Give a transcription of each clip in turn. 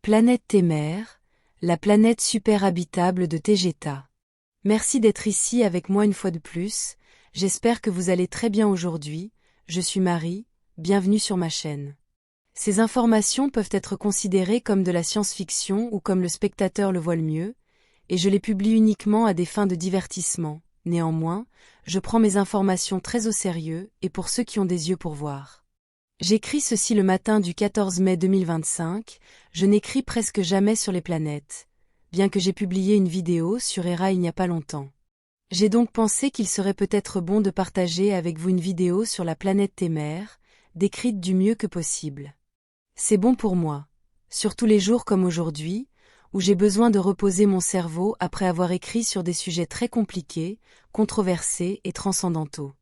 Planète Témère, la planète super habitable de Tegeta. Merci d'être ici avec moi une fois de plus, j'espère que vous allez très bien aujourd'hui, je suis Marie, bienvenue sur ma chaîne. Ces informations peuvent être considérées comme de la science-fiction ou comme le spectateur le voit le mieux, et je les publie uniquement à des fins de divertissement. Néanmoins, je prends mes informations très au sérieux et pour ceux qui ont des yeux pour voir. J'écris ceci le matin du 14 mai 2025, je n'écris presque jamais sur les planètes, bien que j'ai publié une vidéo sur Hera il n'y a pas longtemps. J'ai donc pensé qu'il serait peut-être bon de partager avec vous une vidéo sur la planète Témère, décrite du mieux que possible. C'est bon pour moi, surtout les jours comme aujourd'hui, où j'ai besoin de reposer mon cerveau après avoir écrit sur des sujets très compliqués, controversés et transcendantaux.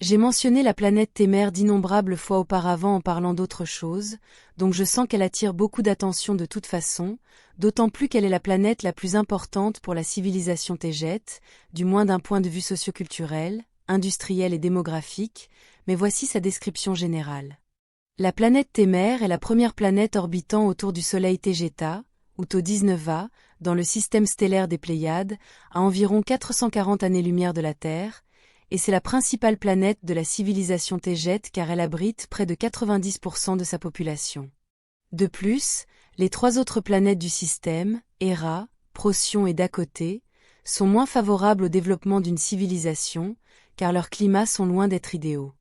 J'ai mentionné la planète Témère d'innombrables fois auparavant en parlant d'autre chose, donc je sens qu'elle attire beaucoup d'attention de toute façon, d'autant plus qu'elle est la planète la plus importante pour la civilisation tégète, du moins d'un point de vue socioculturel, industriel et démographique, mais voici sa description générale. La planète Témère est la première planète orbitant autour du Soleil Tegeta, ou Tau 19A, dans le système stellaire des Pléiades, à environ 440 années-lumière de la Terre, et c'est la principale planète de la civilisation tégète car elle abrite près de 90% de sa population. De plus, les trois autres planètes du système, Hera, Procyon et Dacoté, sont moins favorables au développement d'une civilisation, car leurs climats sont loin d'être idéaux.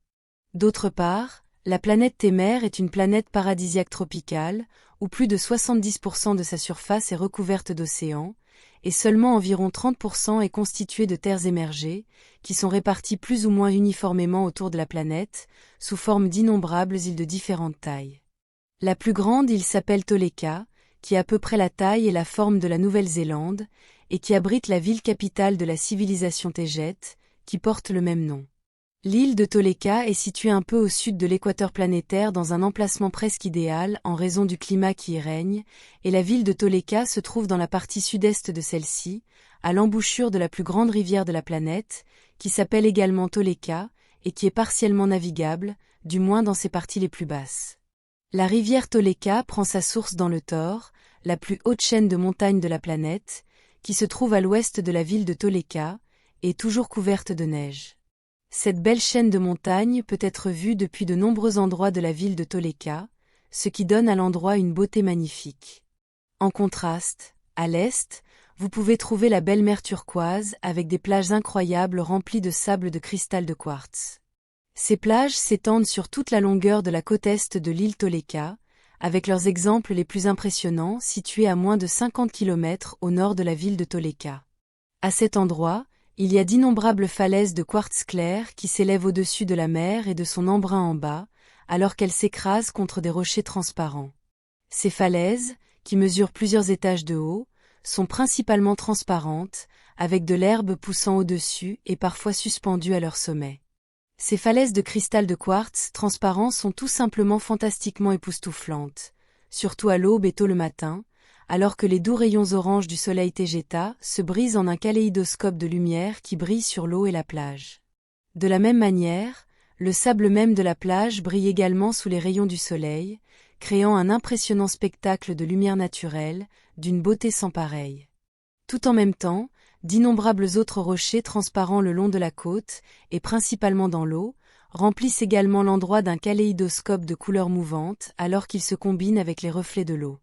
D'autre part, la planète Témère est une planète paradisiaque tropicale, où plus de 70% de sa surface est recouverte d'océans, et seulement environ 30% est constitué de terres émergées, qui sont réparties plus ou moins uniformément autour de la planète, sous forme d'innombrables îles de différentes tailles. La plus grande île s'appelle Toleka, qui a à peu près la taille et la forme de la Nouvelle-Zélande, et qui abrite la ville capitale de la civilisation tégète, qui porte le même nom. L'île de Toleka est située un peu au sud de l'équateur planétaire dans un emplacement presque idéal en raison du climat qui y règne, et la ville de Toleka se trouve dans la partie sud-est de celle-ci, à l'embouchure de la plus grande rivière de la planète, qui s'appelle également Toleka, et qui est partiellement navigable, du moins dans ses parties les plus basses. La rivière Toleka prend sa source dans le Thor, la plus haute chaîne de montagnes de la planète, qui se trouve à l'ouest de la ville de Toleka, et est toujours couverte de neige. Cette belle chaîne de montagnes peut être vue depuis de nombreux endroits de la ville de Toleka, ce qui donne à l'endroit une beauté magnifique. En contraste, à l'est, vous pouvez trouver la belle mer turquoise avec des plages incroyables remplies de sable de cristal de quartz. Ces plages s'étendent sur toute la longueur de la côte est de l'île Toleka, avec leurs exemples les plus impressionnants situés à moins de 50 km au nord de la ville de Toleka. À cet endroit, il y a d'innombrables falaises de quartz clair qui s'élèvent au-dessus de la mer et de son embrun en bas, alors qu'elles s'écrasent contre des rochers transparents. Ces falaises, qui mesurent plusieurs étages de haut, sont principalement transparentes, avec de l'herbe poussant au-dessus et parfois suspendue à leur sommet. Ces falaises de cristal de quartz transparent sont tout simplement fantastiquement époustouflantes, surtout à l'aube et tôt le matin, alors que les doux rayons oranges du soleil Tegeta se brisent en un kaléidoscope de lumière qui brille sur l'eau et la plage. De la même manière, le sable même de la plage brille également sous les rayons du soleil, créant un impressionnant spectacle de lumière naturelle, d'une beauté sans pareille. Tout en même temps, d'innombrables autres rochers transparents le long de la côte, et principalement dans l'eau, remplissent également l'endroit d'un kaléidoscope de couleurs mouvantes alors qu'ils se combinent avec les reflets de l'eau.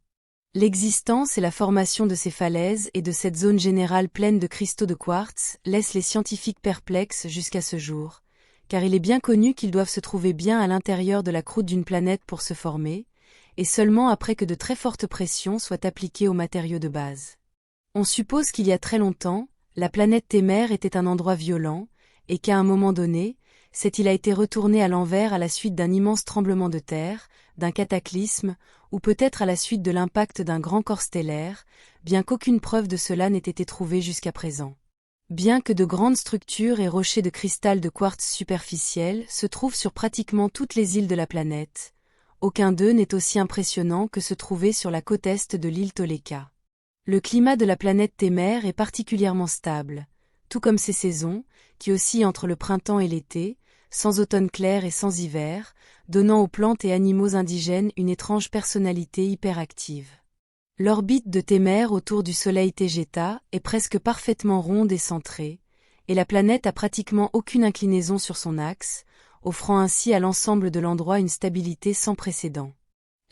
L'existence et la formation de ces falaises et de cette zone générale pleine de cristaux de quartz laissent les scientifiques perplexes jusqu'à ce jour, car il est bien connu qu'ils doivent se trouver bien à l'intérieur de la croûte d'une planète pour se former, et seulement après que de très fortes pressions soient appliquées aux matériaux de base. On suppose qu'il y a très longtemps, la planète Témère était un endroit violent, et qu'à un moment donné, cette île a été retournée à l'envers à la suite d'un immense tremblement de terre, d'un cataclysme, ou peut-être à la suite de l'impact d'un grand corps stellaire, bien qu'aucune preuve de cela n'ait été trouvée jusqu'à présent. Bien que de grandes structures et rochers de cristal de quartz superficiel se trouvent sur pratiquement toutes les îles de la planète, aucun d'eux n'est aussi impressionnant que se trouver sur la côte est de l'île Toleka. Le climat de la planète Témère est particulièrement stable, tout comme ses saisons, qui oscillent entre le printemps et l'été, sans automne clair et sans hiver, donnant aux plantes et animaux indigènes une étrange personnalité hyperactive. L'orbite de Témer autour du Soleil Tégéta est presque parfaitement ronde et centrée, et la planète a pratiquement aucune inclinaison sur son axe, offrant ainsi à l'ensemble de l'endroit une stabilité sans précédent.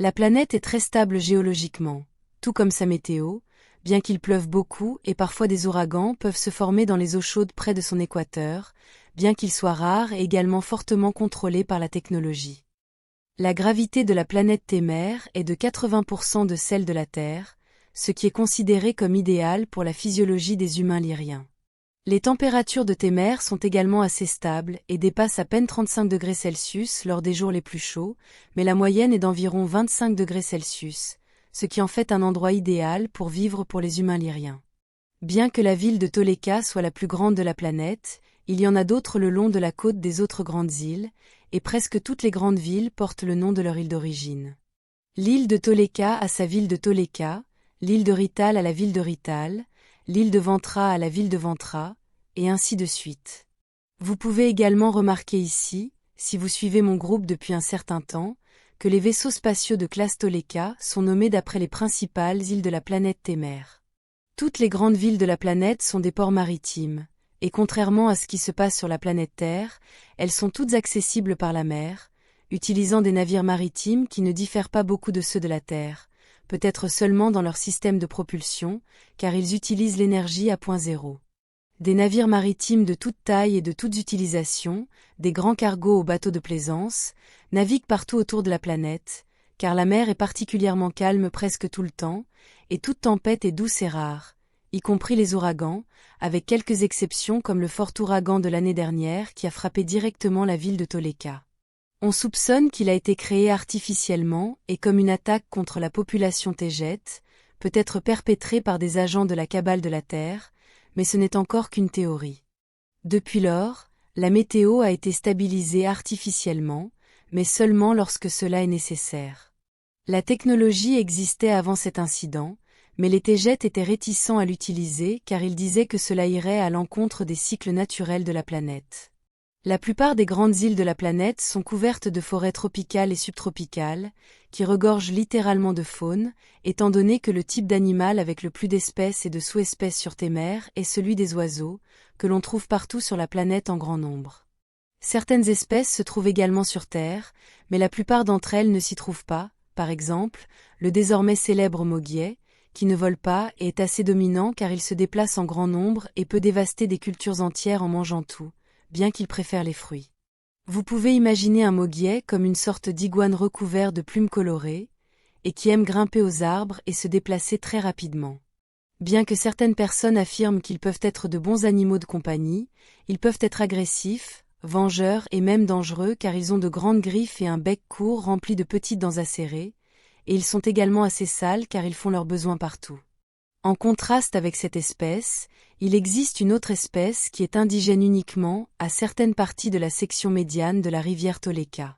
La planète est très stable géologiquement, tout comme sa météo, bien qu'il pleuve beaucoup et parfois des ouragans peuvent se former dans les eaux chaudes près de son équateur, bien qu'il soit rare et également fortement contrôlé par la technologie. La gravité de la planète Témer est de 80% de celle de la Terre, ce qui est considéré comme idéal pour la physiologie des humains lyriens. Les températures de Témer sont également assez stables et dépassent à peine 35 degrés Celsius lors des jours les plus chauds, mais la moyenne est d'environ 25 degrés Celsius, ce qui en fait un endroit idéal pour vivre pour les humains lyriens. Bien que la ville de Toleka soit la plus grande de la planète, il y en a d'autres le long de la côte des autres grandes îles, et presque toutes les grandes villes portent le nom de leur île d'origine. L'île de Toleka a sa ville de Toleka, l'île de Rittal a la ville de Rittal, l'île de Ventra a la ville de Ventra, et ainsi de suite. Vous pouvez également remarquer ici, si vous suivez mon groupe depuis un certain temps, que les vaisseaux spatiaux de classe Toleka sont nommés d'après les principales îles de la planète Témer. Toutes les grandes villes de la planète sont des ports maritimes, et contrairement à ce qui se passe sur la planète Terre, elles sont toutes accessibles par la mer, utilisant des navires maritimes qui ne diffèrent pas beaucoup de ceux de la Terre, peut-être seulement dans leur système de propulsion, car ils utilisent l'énergie à point zéro. Des navires maritimes de toute taille et de toutes utilisations, des grands cargos aux bateaux de plaisance, naviguent partout autour de la planète, car la mer est particulièrement calme presque tout le temps, et toute tempête est douce et rare, y compris les ouragans, avec quelques exceptions comme le fort ouragan de l'année dernière qui a frappé directement la ville de Toleka. On soupçonne qu'il a été créé artificiellement et comme une attaque contre la population tégète, peut être perpétrée par des agents de la cabale de la Terre, mais ce n'est encore qu'une théorie. Depuis lors, la météo a été stabilisée artificiellement, mais seulement lorsque cela est nécessaire. La technologie existait avant cet incident, mais les tégètes étaient réticents à l'utiliser car ils disaient que cela irait à l'encontre des cycles naturels de la planète. La plupart des grandes îles de la planète sont couvertes de forêts tropicales et subtropicales, qui regorgent littéralement de faune, étant donné que le type d'animal avec le plus d'espèces et de sous-espèces sur Témer est celui des oiseaux, que l'on trouve partout sur la planète en grand nombre. Certaines espèces se trouvent également sur Terre, mais la plupart d'entre elles ne s'y trouvent pas, par exemple, le désormais célèbre moguier, qui ne vole pas et est assez dominant car il se déplace en grand nombre et peut dévaster des cultures entières en mangeant tout, bien qu'il préfère les fruits. Vous pouvez imaginer un moguier comme une sorte d'iguane recouvert de plumes colorées, et qui aime grimper aux arbres et se déplacer très rapidement. Bien que certaines personnes affirment qu'ils peuvent être de bons animaux de compagnie, ils peuvent être agressifs, vengeurs et même dangereux car ils ont de grandes griffes et un bec court rempli de petites dents acérées, et ils sont également assez sales car ils font leurs besoins partout. En contraste avec cette espèce, il existe une autre espèce qui est indigène uniquement à certaines parties de la section médiane de la rivière Toleka.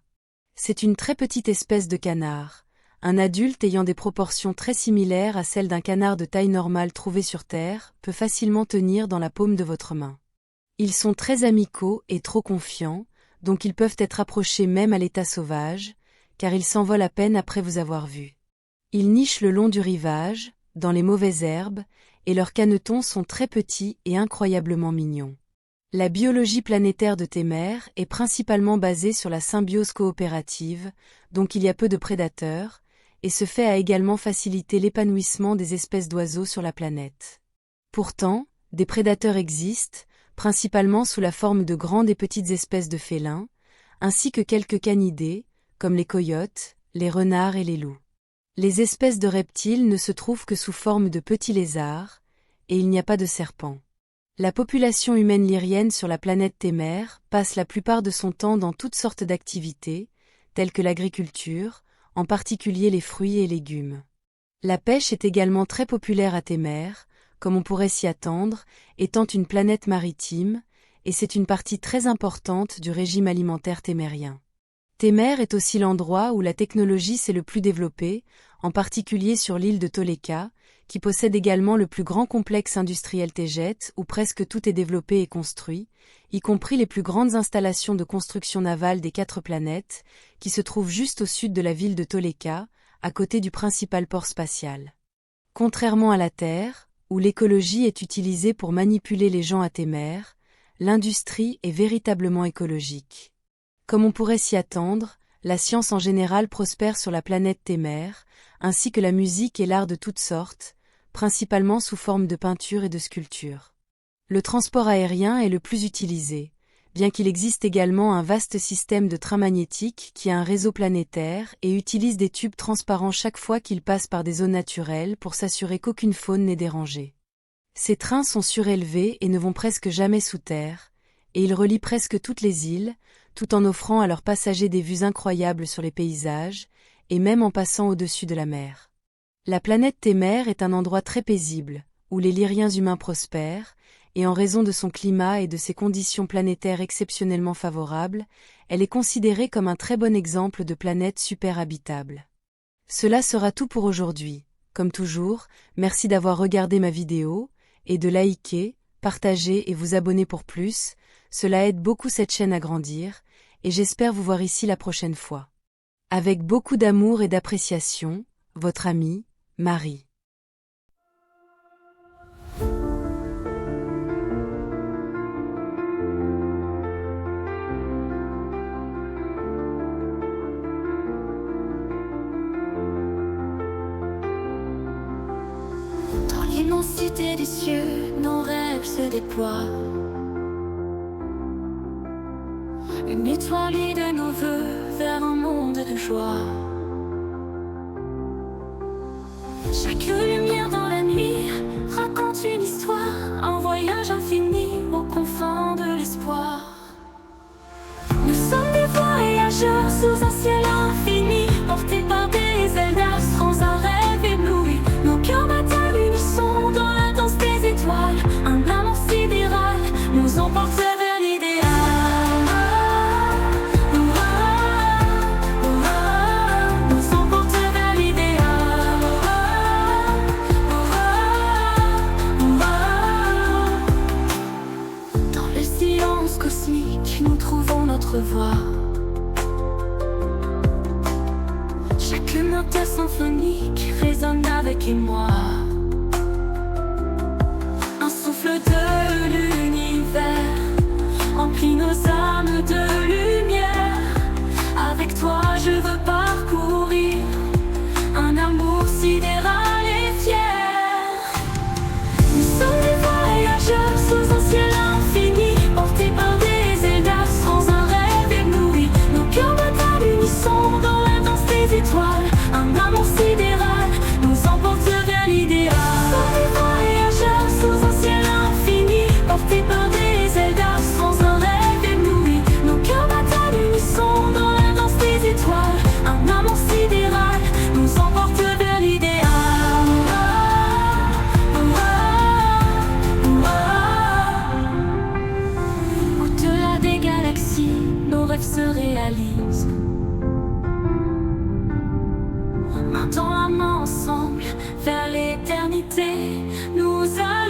C'est une très petite espèce de canard, un adulte ayant des proportions très similaires à celles d'un canard de taille normale trouvé sur Terre peut facilement tenir dans la paume de votre main. Ils sont très amicaux et trop confiants, donc ils peuvent être approchés même à l'état sauvage, car ils s'envolent à peine après vous avoir vu. Ils nichent le long du rivage, dans les mauvaises herbes, et leurs canetons sont très petits et incroyablement mignons. La biologie planétaire de Témer est principalement basée sur la symbiose coopérative, donc il y a peu de prédateurs, et ce fait a également facilité l'épanouissement des espèces d'oiseaux sur la planète. Pourtant, des prédateurs existent, principalement sous la forme de grandes et petites espèces de félins, ainsi que quelques canidés, comme les coyotes, les renards et les loups. Les espèces de reptiles ne se trouvent que sous forme de petits lézards, et il n'y a pas de serpents. La population humaine lyrienne sur la planète Témer passe la plupart de son temps dans toutes sortes d'activités, telles que l'agriculture, en particulier les fruits et légumes. La pêche est également très populaire à Témer, comme on pourrait s'y attendre, étant une planète maritime, et c'est une partie très importante du régime alimentaire témérien. Témer est aussi l'endroit où la technologie s'est le plus développée, en particulier sur l'île de Toleka, qui possède également le plus grand complexe industriel tégète où presque tout est développé et construit, y compris les plus grandes installations de construction navale des 4 planètes, qui se trouvent juste au sud de la ville de Toleka, à côté du principal port spatial. Contrairement à la Terre, où l'écologie est utilisée pour manipuler les gens à témère, l'industrie est véritablement écologique. Comme on pourrait s'y attendre, la science en général prospère sur la planète Témère, ainsi que la musique et l'art de toutes sortes, principalement sous forme de peinture et de sculpture. Le transport aérien est le plus utilisé, bien qu'il existe également un vaste système de trains magnétiques qui a un réseau planétaire et utilise des tubes transparents chaque fois qu'ils passent par des zones naturelles pour s'assurer qu'aucune faune n'est dérangée. Ces trains sont surélevés et ne vont presque jamais sous terre, et ils relient presque toutes les îles, tout en offrant à leurs passagers des vues incroyables sur les paysages, et même en passant au-dessus de la mer. La planète Témère est un endroit très paisible, où les lyriens humains prospèrent, et en raison de son climat et de ses conditions planétaires exceptionnellement favorables, elle est considérée comme un très bon exemple de planète super habitable. Cela sera tout pour aujourd'hui. Comme toujours, merci d'avoir regardé ma vidéo, et de liker, partager et vous abonner pour plus, cela aide beaucoup cette chaîne à grandir, et j'espère vous voir ici la prochaine fois. Avec beaucoup d'amour et d'appréciation, votre amie, Marie. Dans l'immensité des cieux, nos rêves se déploient. Une étoile de nos voeux vers un monde de joie. Chaque lumière dans la nuit raconte une histoire, un voyage infini aux confins de l'espoir. Nous sommes des voyageurs sous un ciel infini, portés par des ailes d'astres, un rêve ébloui. Nos cœurs battent à l'unisson dans la danse des étoiles. Un amour sidéral nous emporte vers l'idéal. Cosmique, nous trouvons notre voie. Chaque note symphonique résonne avec moi. Un souffle de l'univers remplit nos âmes de lumière. Avec toi je veux parcourir un amour sidéral et fier. Nous sommes des voyageurs sous un ciel infini, portés par des ailes d'astres, un rêve ébloui. Nos cœurs battent à l'unisson dans la danse des étoiles. Un amour sidéral nous emporte vers l'idéal. Nous sommes des voyageurs sous un ciel infini, portés par des ailes d'astres, un rêve ébloui. Nos cœurs battent à l'unisson dans la danse des étoiles. Un amour sidéral nous emporte vers l'idéal. Nos rêves se réalisent. Main dans la main ensemble, vers l'éternité, nous allons.